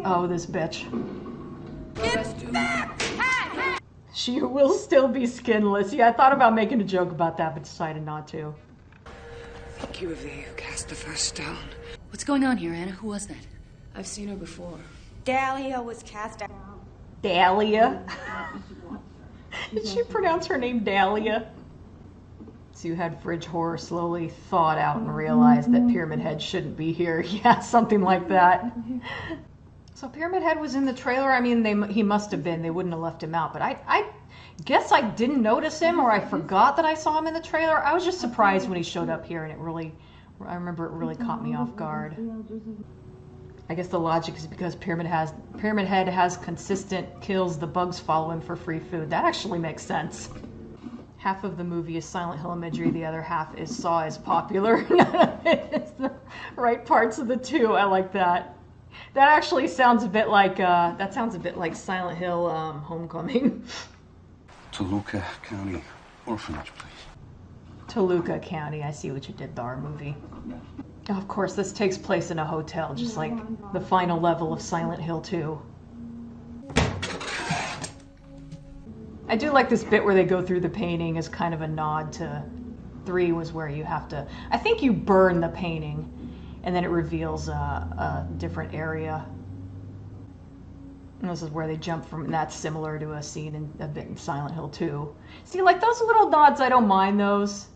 Oh, this bitch. Get back! Hey! She will still be skinless. Yeah, I thought about making a joke about that, but decided not to. Think you of thee who cast the first stone. What's going on here, Anna? Who was that? I've seen her before. Dahlia was cast out. Dahlia? Did she pronounce her name Dahlia? So you had Fridge Horror slowly thawed out and realized that Pyramid Head shouldn't be here. Yeah, something like that. So Pyramid Head was in the trailer. I mean, he must have been. They wouldn't have left him out. But I guess I didn't notice him, or I forgot that I saw him in the trailer. I was just surprised when he showed up here, and I remember it really caught me off guard. I guess the logic is because Pyramid Head has consistent kills, the bugs follow him for free food. That actually makes sense. Half of the movie is Silent Hill imagery, the other half is Saw is popular. It's the right parts of the two. I like that. That actually sounds a bit like Silent Hill Homecoming. Toluca County Orphanage, please. Toluca County, I see what you did there, movie. Of course, this takes place in a hotel, just like the final level of Silent Hill 2. I do like this bit where they go through the painting as kind of a nod to 3 was where you have to... I think you burn the painting, and then it reveals a different area. And this is where they jump from, and that's similar to a scene in a bit in Silent Hill 2. See, like those little nods, I don't mind those.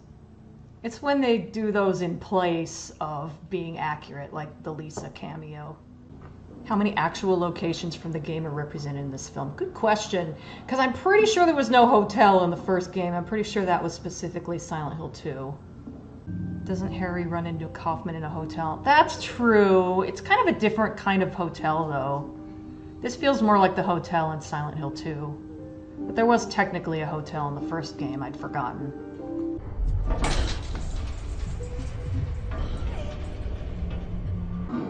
It's when they do those in place of being accurate, like the Lisa cameo. How many actual locations from the game are represented in this film? Good question, because I'm pretty sure there was no hotel in the first game. I'm pretty sure that was specifically Silent Hill 2. Doesn't Harry run into Kaufman in a hotel? That's true. It's kind of a different kind of hotel, though. This feels more like the hotel in Silent Hill 2. But there was technically a hotel in the first game, I'd forgotten.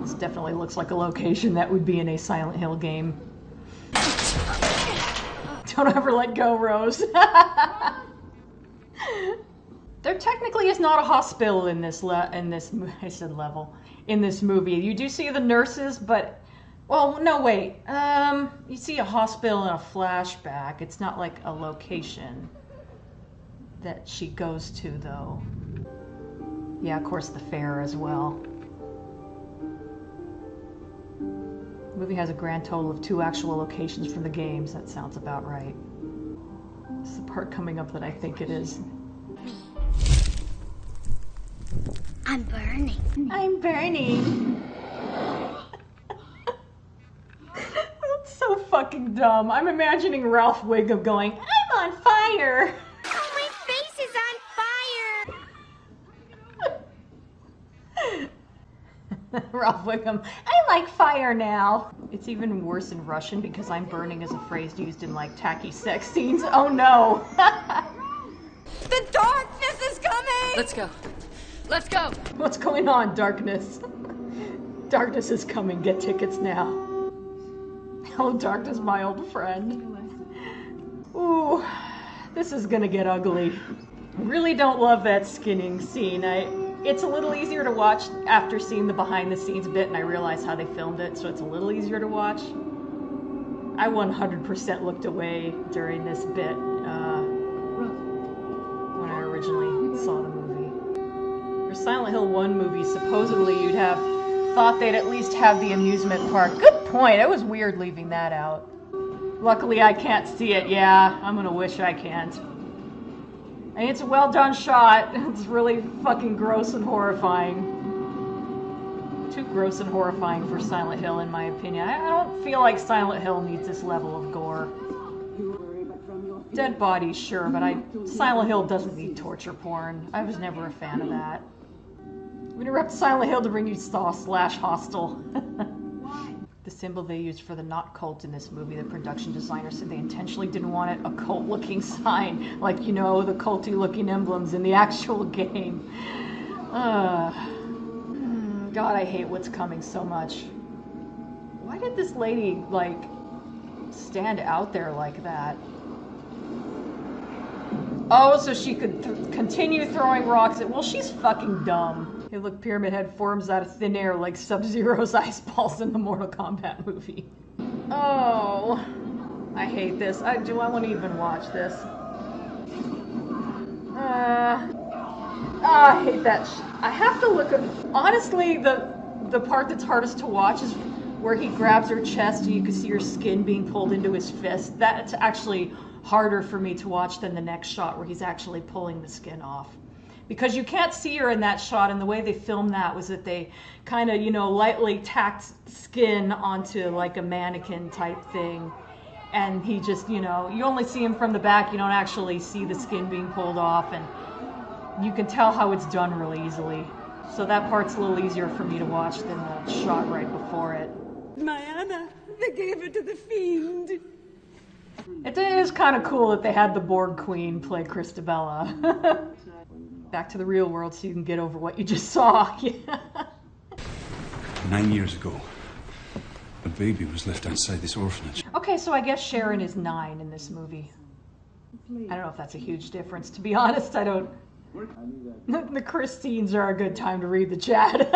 This definitely looks like a location that would be in a Silent Hill game. Don't ever let go, Rose. There technically is not a hospital in this in this movie. You do see the nurses, but well, no, wait. You see a hospital in a flashback. It's not like a location that she goes to, though. Yeah, of course, the fair as well. The movie has a grand total of 2 actual locations from the games. That sounds about right. This is the part coming up that I think it is. I'm burning. I'm burning. That's so fucking dumb. I'm imagining Ralph Wiggum going, I'm on fire. Oh, my face is on fire. Ralph Wiggum, I like fire now. It's even worse in Russian because I'm burning is a phrase used in like tacky sex scenes. Oh no. The darkness is coming. Let's go. Let's go. What's going on, darkness? Darkness is coming. Get tickets now. Hello, darkness, my old friend. Ooh, this is gonna get ugly. Really don't love that skinning scene. It's a little easier to watch after seeing the behind the scenes bit, and I realize how they filmed it, so it's a little easier to watch. I 100% looked away during this bit when I originally saw the movie. For Silent Hill 1 movie, supposedly you'd have thought they'd at least have the amusement park. Good point. It was weird leaving that out. Luckily I can't see it. Yeah, I'm gonna wish I can't. I mean, it's a well done shot. It's really fucking gross and horrifying. Too gross and horrifying for Silent Hill, in my opinion. I don't feel like Silent Hill needs this level of gore. Dead bodies, sure, but Silent Hill doesn't need torture porn. I was never a fan of that. We interrupt Silent Hill to bring you Saw/Hostel. The symbol they used for the not cult in this movie, the production designer said they intentionally didn't want it a cult-looking sign, like, you know, the culty-looking emblems in the actual game. God, I hate what's coming so much. Why did this lady, like, stand out there like that? Oh, so she could continue throwing rocks at... Well, she's fucking dumb. Hey, look, Pyramid Head forms out of thin air like Sub-Zero's ice balls in the Mortal Kombat movie. Oh, I hate this. Do I want to even watch this? I hate that. I have to look at. Honestly, the part that's hardest to watch is where he grabs her chest and you can see her skin being pulled into his fist. That's actually harder for me to watch than the next shot where he's actually pulling the skin off. Because you can't see her in that shot, and the way they filmed that was that they kind of, lightly tacked skin onto like a mannequin type thing. And he just, you only see him from the back, you don't actually see the skin being pulled off, and you can tell how it's done really easily. So that part's a little easier for me to watch than the shot right before it. My Anna, they gave her to the fiend. It is kind of cool that they had the Borg Queen play Christabella. Back to the real world so you can get over what you just saw. 9 years ago, a baby was left outside this orphanage. Okay, so I guess Sharon is 9 in this movie. I don't know if that's a huge difference. To be honest, I don't... The Christines are a good time to read the chat.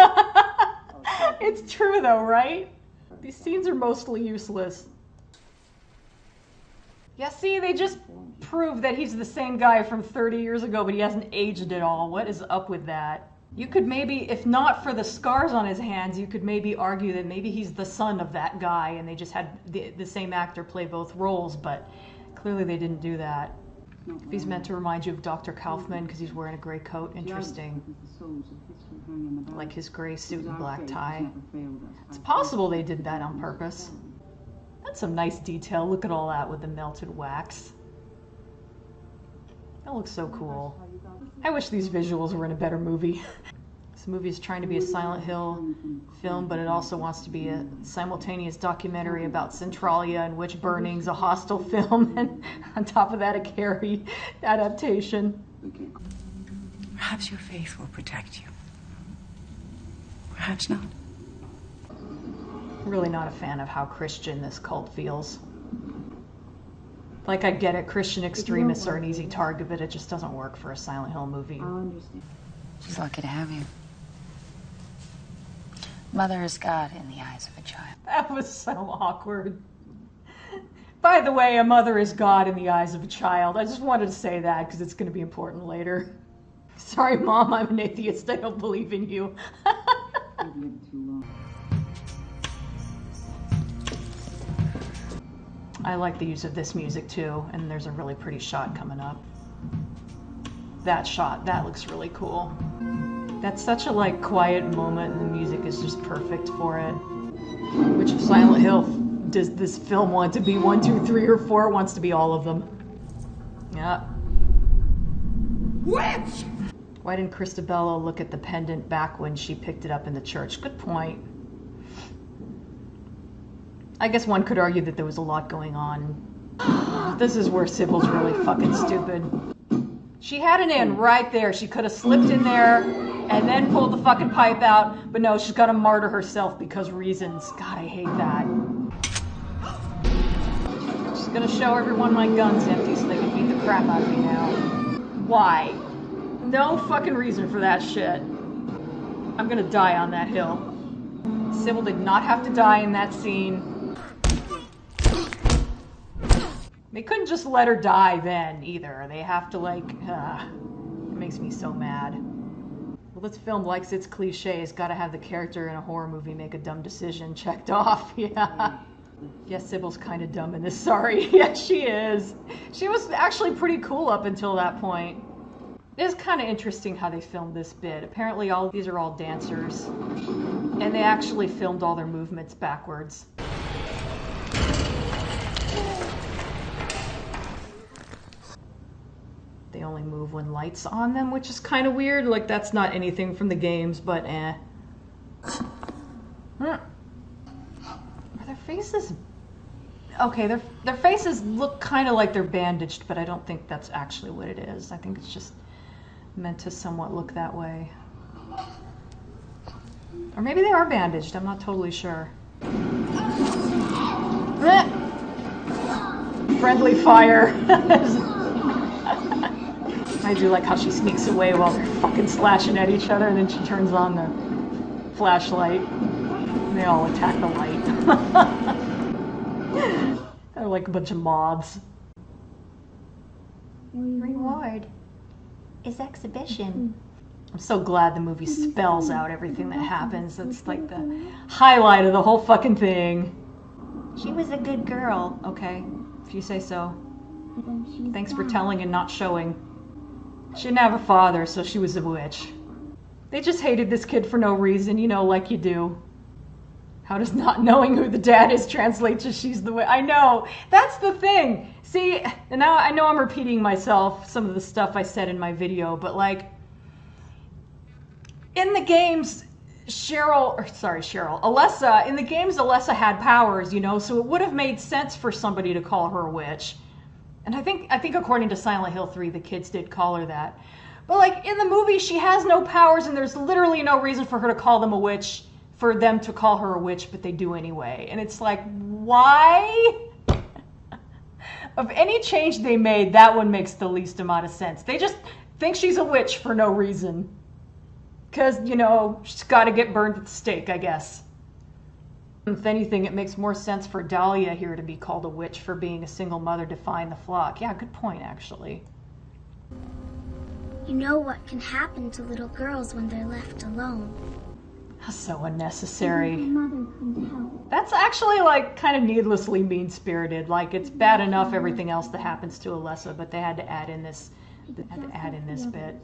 It's true though, right? These scenes are mostly useless. Yeah, see, they just proved that he's the same guy from 30 years ago, but he hasn't aged at all. What is up with that? You could maybe, if not for the scars on his hands, you could maybe argue that maybe he's the son of that guy and they just had the same actor play both roles, but clearly they didn't do that. If he's meant to remind you of Dr. Kaufman because he's wearing a gray coat, interesting. Like his gray suit and black tie. It's possible they did that on purpose. That's some nice detail. Look at all that with the melted wax. That looks so cool. I wish these visuals were in a better movie. This movie is trying to be a Silent Hill film, but it also wants to be a simultaneous documentary about Centralia and witch burnings, a Hostel film, and on top of that, a Carrie adaptation. Perhaps your faith will protect you. Perhaps not. Really not a fan of how Christian this cult feels. Like, I get it, Christian extremists are an easy target, but it just doesn't work for a Silent Hill movie. She's lucky to have you. Mother is God in the eyes of a child. That was so awkward. By the way, a mother is God in the eyes of a child. I just wanted to say that because it's going to be important later. Sorry, Mom, I'm an atheist. I don't believe in you. I like the use of this music too, and there's a really pretty shot coming up. That shot, that looks really cool. That's such a quiet moment, and the music is just perfect for it. Which of Silent Hill does this film want to be? 1, 2, 3, or 4? It wants to be all of them. Yeah. Witch! Why didn't Christabella look at the pendant back when she picked it up in the church? Good point. I guess one could argue that there was a lot going on. This is where Sybil's really fucking stupid. She had an in right there. She could have slipped in there and then pulled the fucking pipe out, but no, she's got to martyr herself because reasons. God, I hate that. Just gonna show everyone my gun's empty so they can beat the crap out of me now. Why? No fucking reason for that shit. I'm gonna die on that hill. Sybil did not have to die in that scene. They couldn't just let her die then, either. They have to, it makes me so mad. Well, this film likes its cliches. Gotta have the character in a horror movie make a dumb decision. Checked off, yeah. Yes, Sybil's kind of dumb in this, sorry. Yes, she is. She was actually pretty cool up until that point. It is kind of interesting how they filmed this bit. Apparently these are all dancers. And they actually filmed all their movements backwards. They only move when light's on them, which is kind of weird. Like, that's not anything from the games, but eh. Are their faces... Okay, their faces look kind of like they're bandaged, but I don't think that's actually what it is. I think it's just meant to somewhat look that way. Or maybe they are bandaged, I'm not totally sure. Friendly fire. My I do like how she sneaks away while they're fucking slashing at each other, and then she turns on the flashlight. And they all attack the light. They're like a bunch of moths. Reward is exhibition. I'm so glad the movie spells out everything that happens. That's like the highlight of the whole fucking thing. She was a good girl. Okay, if you say so. Thanks for telling and not showing. She didn't have a father, so she was a witch. They just hated this kid for no reason, you know, like you do. How does not knowing who the dad is translate to she's the witch? I know, that's the thing. See, and now I know I'm repeating myself, some of the stuff I said in my video, but like, in the games, Alessa, in the games, Alessa had powers, you know, so it would have made sense for somebody to call her a witch. And I think according to Silent Hill 3, the kids did call her that. But like in the movie, she has no powers, and there's literally no reason for her to call them a witch, for them to call her a witch, but they do anyway. And it's like, why? Of any change they made, that one makes the least amount of sense. They just think she's a witch for no reason. Because, you know, she's got to get burned at the stake, I guess. If anything, it makes more sense for Dahlia here to be called a witch for being a single mother defying the flock. Yeah, good point, actually. You know what can happen to little girls when they're left alone. That's so unnecessary. That's actually, like, kind of needlessly mean-spirited. Like, it's bad enough everything else that happens to Alessa, but they had to add in this bit.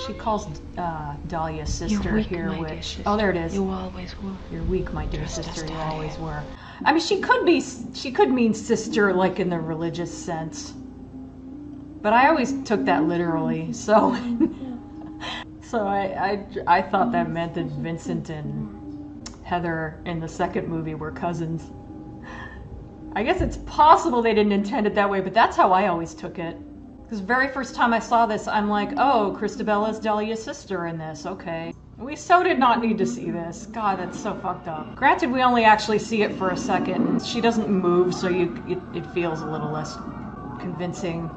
She calls Dahlia sister here, which... Oh, there it is. You always were. You're weak, my dear sister. You always were. I mean, she could mean sister, like in the religious sense. But I always took that literally, so... So I thought that meant that Vincent and Heather in the second movie were cousins. I guess it's possible they didn't intend it that way, but that's how I always took it. Because the very first time I saw this, I'm like, oh, Christabella's Dahlia's sister in this, okay. We so did not need to see this. God, that's so fucked up. Granted, we only actually see it for a second, and she doesn't move, so it feels a little less convincing.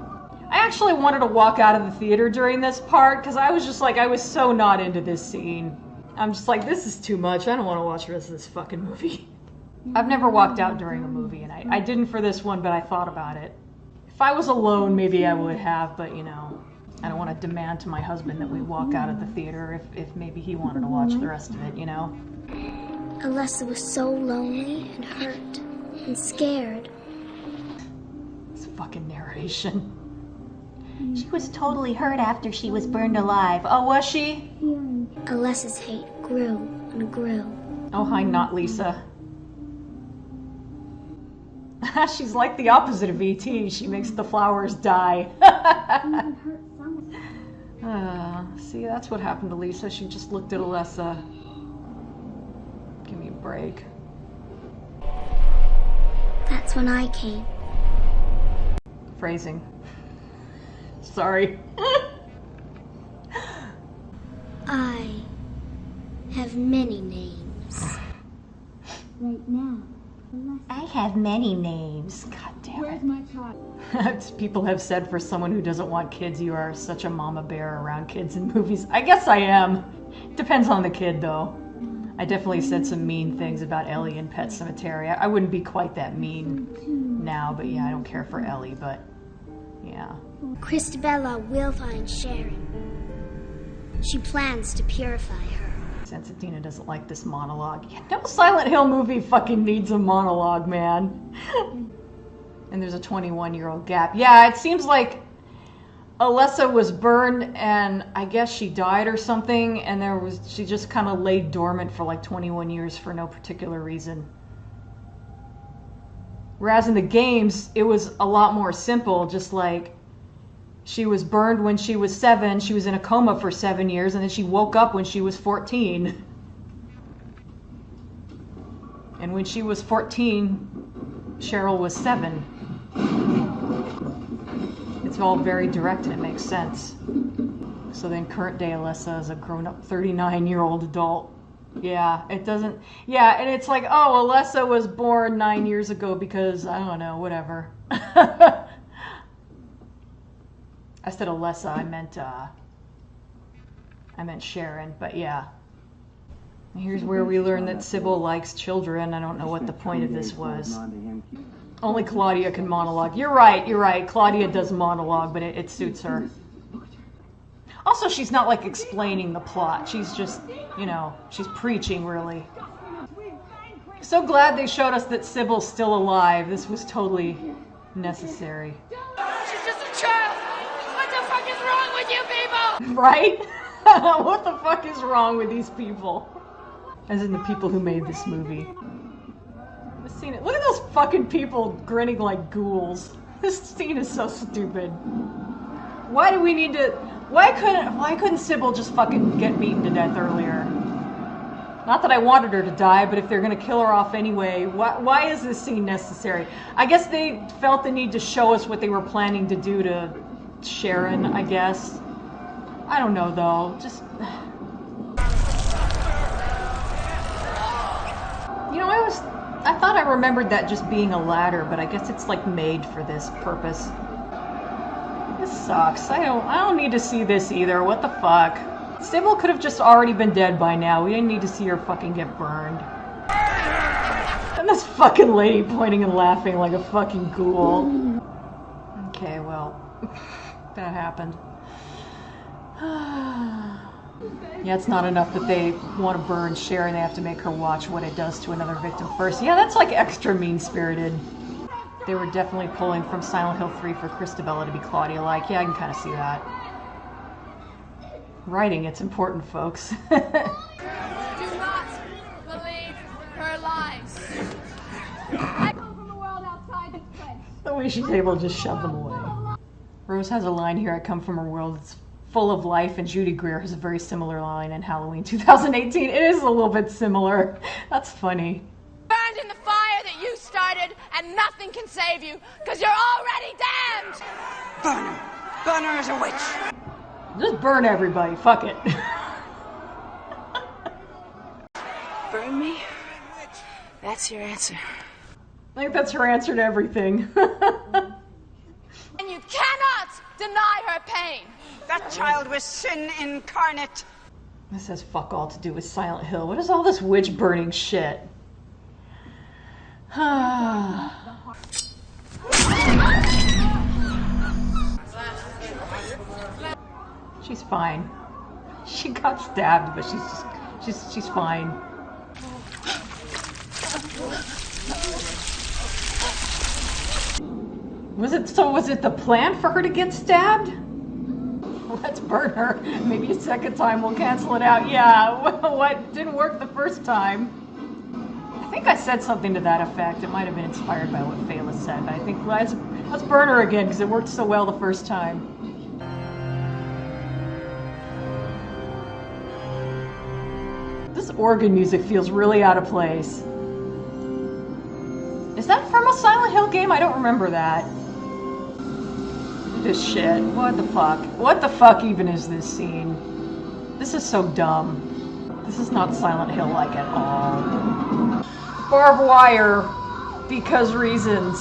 I actually wanted to walk out of the theater during this part, because I was just like, I was so not into this scene. I'm just like, this is too much. I don't want to watch the rest of this fucking movie. I've never walked out during a movie, and I didn't for this one, but I thought about it. If I was alone, maybe I would have, but you know, I don't want to demand to my husband that we walk out of the theater if maybe he wanted to watch the rest of it, you know? Alessa was so lonely and hurt and scared. This fucking narration. She was totally hurt after she was burned alive. Oh, was she? Alessa's hate grew and grew. Oh, hi, not Lisa. She's like the opposite of E.T. She makes the flowers die. See, that's what happened to Lisa. She just looked at Alessa. Give me a break. That's when I came. Phrasing. Sorry. I have many names. Right now. I have many names. God damn it. Where's my child? People have said for someone who doesn't want kids, you are such a mama bear around kids in movies. I guess I am. Depends on the kid, though. I definitely said some mean things about Ellie in Pet Sematary. I wouldn't be quite that mean now, but yeah, I don't care for Ellie, but yeah. Christabella will find Sharon. She plans to purify her. Sensitina doesn't like this monologue. Yeah, no Silent Hill movie fucking needs a monologue, man. And there's a 21-year-old gap. Yeah, it seems like Alessa was burned and I guess she died or something, and she just kind of laid dormant for like 21 years for no particular reason. Whereas in the games, it was a lot more simple, just like she was burned when she was 7, she was in a coma for 7 years, and then she woke up when she was 14. And when she was 14, Cheryl was 7. It's all very direct and it makes sense. So then current day Alessa is a grown-up 39-year-old adult. Yeah, it doesn't... Yeah, and it's like, oh, Alessa was born 9 years ago because, I don't know, whatever. I said Alessa, I meant Sharon, but yeah. Here's where we learn that Sybil likes children. I don't know what the point of this was. Only Claudia can monologue. You're right. Claudia does monologue, but it suits her. Also, she's not like explaining the plot. She's just, you know, she's preaching really. So glad they showed us that Sybil's still alive. This was totally necessary. She's just a child. What the fuck is wrong with you people? Right? What the fuck is wrong with these people? As in the people who made this movie. This scene, look at those fucking people grinning like ghouls. This scene is so stupid. Why do we need to... Why couldn't Sybil just fucking get beaten to death earlier? Not that I wanted her to die, but if they're gonna kill her off anyway, why is this scene necessary? I guess they felt the need to show us what they were planning to do to Sharon, I guess. I don't know though, just... You know, I thought I remembered that just being a ladder, but I guess it's like made for this purpose. This sucks. I don't need to see this either. What the fuck? Sybil could have just already been dead by now. We didn't need to see her fucking get burned. And this fucking lady pointing and laughing like a fucking ghoul. Okay, well, that happened. Yeah, it's not enough that they want to burn Sharon. They have to make her watch what it does to another victim first. Yeah, that's like extra mean-spirited. They were definitely pulling from Silent Hill 3 for Christabella to be Claudia-like. Yeah, I can kind of see that. Writing, it's important, folks. Do not believe her lies. I come from a world outside this place. The way she's able to just shove them away. Rose has a line here, I come from a world that's full of life, and Judy Greer has a very similar line in Halloween 2018. It is a little bit similar. That's funny. Burned in the fire that you started, and nothing can save you, because you're already damned! Burn her. Burn her as a witch. Just burn everybody. Fuck it. Burn me? That's your answer. I think that's her answer to everything. And you cannot deny her pain. That child was sin incarnate. This has fuck all to do with Silent Hill. What is all this witch burning shit? She's fine. She got stabbed, but she's fine. Was it the plan for her to get stabbed? Let's burn her. Maybe a second time we'll cancel it out. Yeah, what didn't work the first time? I think I said something to that effect. It might have been inspired by what Fela said, but I think let's burn her again because it worked so well the first time. This organ music feels really out of place. Is that from a Silent Hill game? I don't remember that. This shit. What the fuck? What the fuck even is this scene? This is so dumb. This is not Silent Hill-like at all. Barbed wire. Because reasons.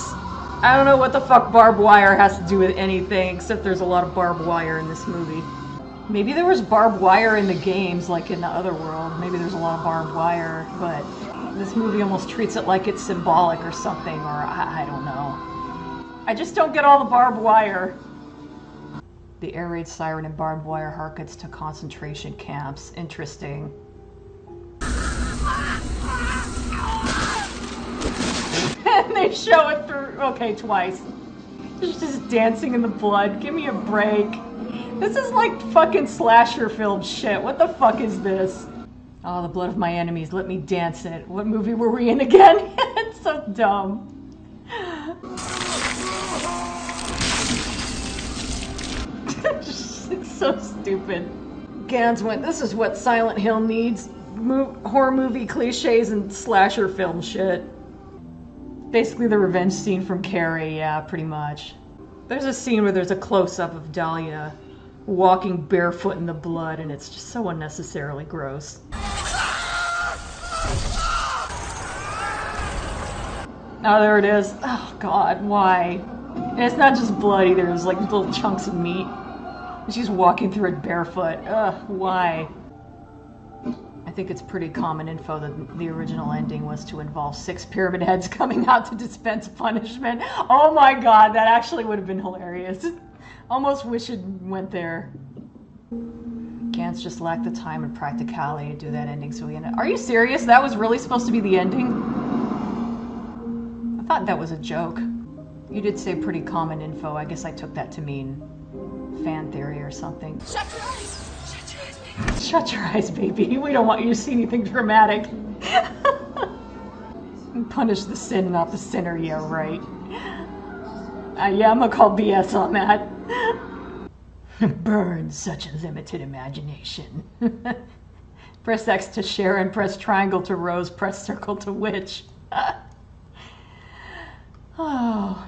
I don't know what the fuck barbed wire has to do with anything, except there's a lot of barbed wire in this movie. Maybe there was barbed wire in the games, like in the other world. Maybe there's a lot of barbed wire, but this movie almost treats it like it's symbolic or something, or I don't know. I just don't get all the barbed wire. The air raid siren and barbed wire harkens to concentration camps. Interesting. And they show it through, okay, twice. She's just dancing in the blood. Give me a break. This is like fucking slasher film shit. What the fuck is this? Oh, the blood of my enemies. Let me dance in it. What movie were we in again? It's so dumb. It's so stupid. Gans went, this is what Silent Hill needs. Horror movie cliches and slasher film shit. Basically the revenge scene from Carrie, yeah, pretty much. There's a scene where there's a close-up of Dahlia walking barefoot in the blood, and it's just so unnecessarily gross. Oh, there it is. Oh, God, why? And it's not just blood either, it's like little chunks of meat. She's walking through it barefoot. Ugh, why? I think it's pretty common info that the original ending was to involve 6 pyramid heads coming out to dispense punishment. Oh my god, that actually would have been hilarious. Almost wish it went there. Gans just lacked the time and practicality to do that ending, so we ended. Are you serious? That was really supposed to be the ending? I thought that was a joke. You did say pretty common info. I guess I took that to mean fan theory or something. Shut your eyes! Shut your eyes, baby! Shut your eyes, baby. We don't want you to see anything dramatic. Punish the sin, not the sinner. Yeah, right. Yeah, I'm gonna call BS on that. Burn such a limited imagination. Press X to Sharon, press triangle to Rose, press circle to Witch. Oh.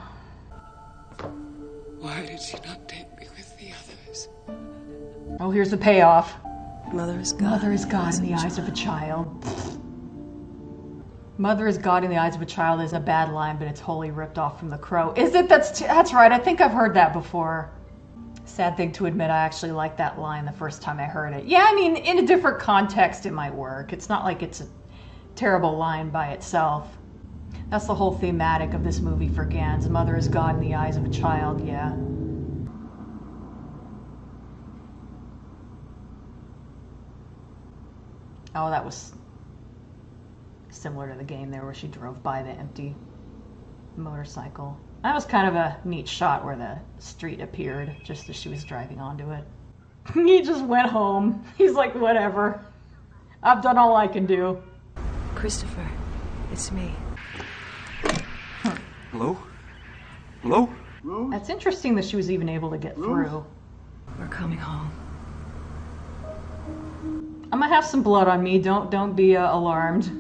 Why did she not take me with the others? Oh, here's the payoff. Mother is God. Mother is God in the eyes of a child. Mother is God in the eyes of a child is a bad line, but it's wholly ripped off from The Crow. Is it? That's right. I think I've heard that before. Sad thing to admit, I actually liked that line the first time I heard it. Yeah, I mean, in a different context it might work. It's not like it's a terrible line by itself. That's the whole thematic of this movie for Gans. Mother is God in the eyes of a child, yeah. Oh, that was similar to the game there where she drove by the empty motorcycle. That was kind of a neat shot where the street appeared just as she was driving onto it. He just went home. He's like, whatever. I've done all I can do. Christopher, it's me. Hello? Hello? That's interesting that she was even able to get through. We're coming home. I'm gonna have some blood on me. Don't be alarmed.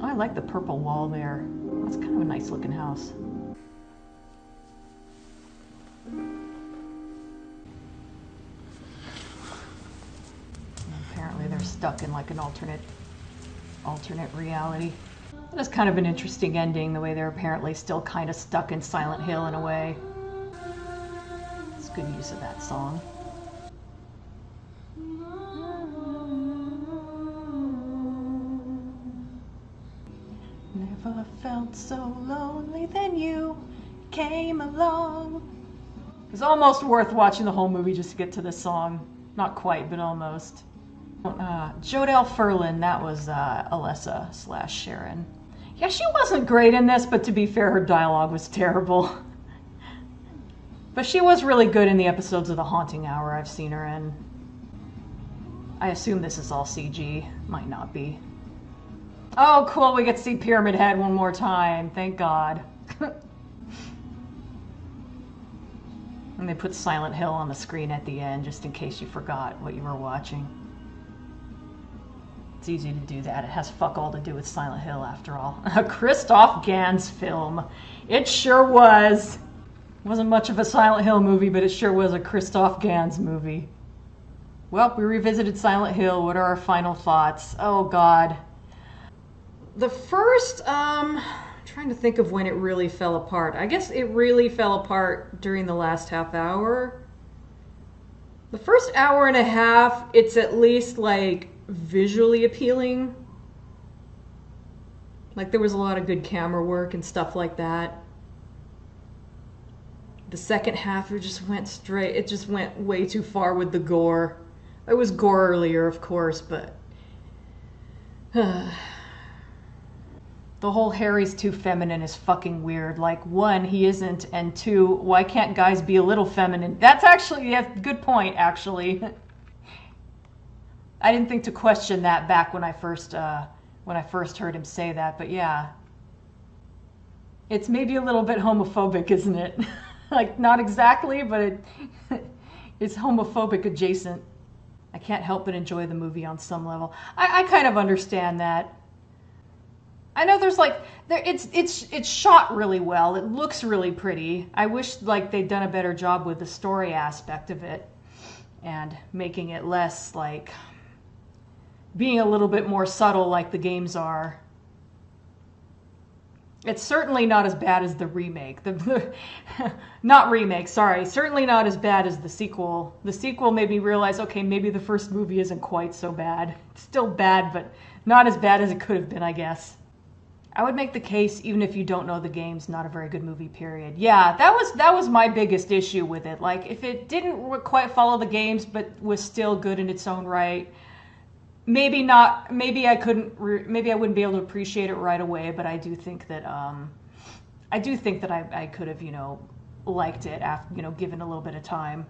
Oh, I like the purple wall there. That's kind of a nice looking house. And apparently they're stuck in like an alternate reality. That is kind of an interesting ending, the way they're apparently still kind of stuck in Silent Hill in a way. It's good use of that song. Never felt so lonely than you came along. It's almost worth watching the whole movie just to get to this song. Not quite, but almost. Jodelle Ferlin, that was Alessa / Sharon. Yeah, she wasn't great in this, but to be fair, her dialogue was terrible. But she was really good in the episodes of The Haunting Hour I've seen her in. I assume this is all CG. Might not be. Oh, cool, we get to see Pyramid Head one more time. Thank God. And they put Silent Hill on the screen at the end, just in case you forgot what you were watching. It's easy to do that. It has fuck all to do with Silent Hill, after all. A Christoph Gans film. It sure was. It wasn't much of a Silent Hill movie, but it sure was a Christoph Gans movie. Well, we revisited Silent Hill. What are our final thoughts? Oh, God. The first, trying to think of when it really fell apart. I guess it really fell apart during the last half hour. The first hour and a half, it's at least, like, visually appealing. Like, there was a lot of good camera work and stuff like that. The second half, it just went way too far with the gore. It was gore earlier, of course, but... The whole Harry's too feminine is fucking weird. Like, one, he isn't, and two, why can't guys be a little feminine? That's actually a good point, actually. I didn't think to question that back when I first heard him say that, but yeah. It's maybe a little bit homophobic, isn't it? Like, not exactly, but it's homophobic adjacent. I can't help but enjoy the movie on some level. I kind of understand that. I know there's like, it's shot really well. It looks really pretty. I wish like they'd done a better job with the story aspect of it and making it less like being a little bit more subtle like the games are. It's certainly not as bad as the remake. Not remake, sorry. Certainly not as bad as the sequel. The sequel made me realize, okay, maybe the first movie isn't quite so bad. It's still bad, but not as bad as it could have been, I guess. I would make the case, even if you don't know the game's not a very good movie, period. Yeah, that was my biggest issue with it. Like, if it didn't quite follow the games, but was still good in its own right, maybe not. Maybe I wouldn't be able to appreciate it right away. But I do think that I could have, liked it after, given a little bit of time.